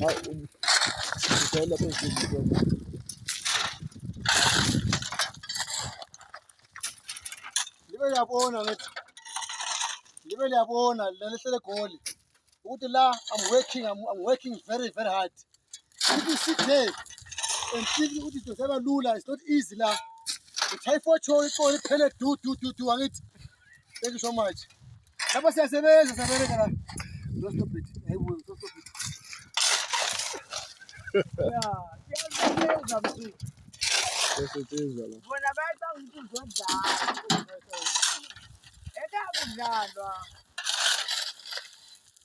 Hayi ngicela phezulu. Libe liyabona ngithi. Libe liyabona lehle legoli. Ukuthi la I'm working very hard. If you sit there and think ukuthi into seba lula, it's not easy la. Uthayi photo iqolo iphele do angithi. Thank you so much. Lapha siyasebenza la. Don't stop it. Hayibo, don't stop it. Yeah, siyasebenza mfowethu. Sesetshenzwa la. Bona bayenza ukuthi uzodlala. Ekakudlalwa.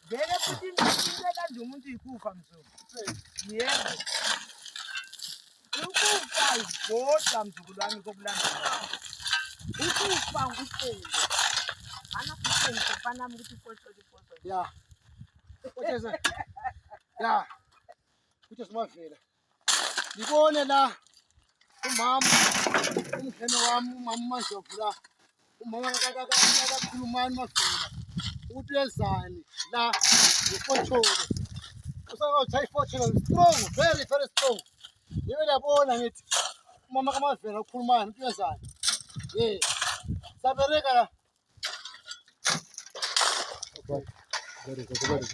Vele futhi into ekade umuntu ikufa mzukulu. Yebo. Ukufa ibhoda mzukulu wami kokulandela. Ukufa nguhlelo. Ana kuhlelo kufana ukuthi ifoto. Yeah. Kutheza. Yeah. Kuthi simavela. Ngibone la umama umkhene wami umama Mandlovu la. Umama akakhulumani mavela. Ukuthi uyezani la ngefotsholo. Usakawuthi ifotsholo strong, very strong. Yibe liyabona ngithi umama kaMavela ukhulumani ukuthi uyezani. Sabereka la. Okay. Very good.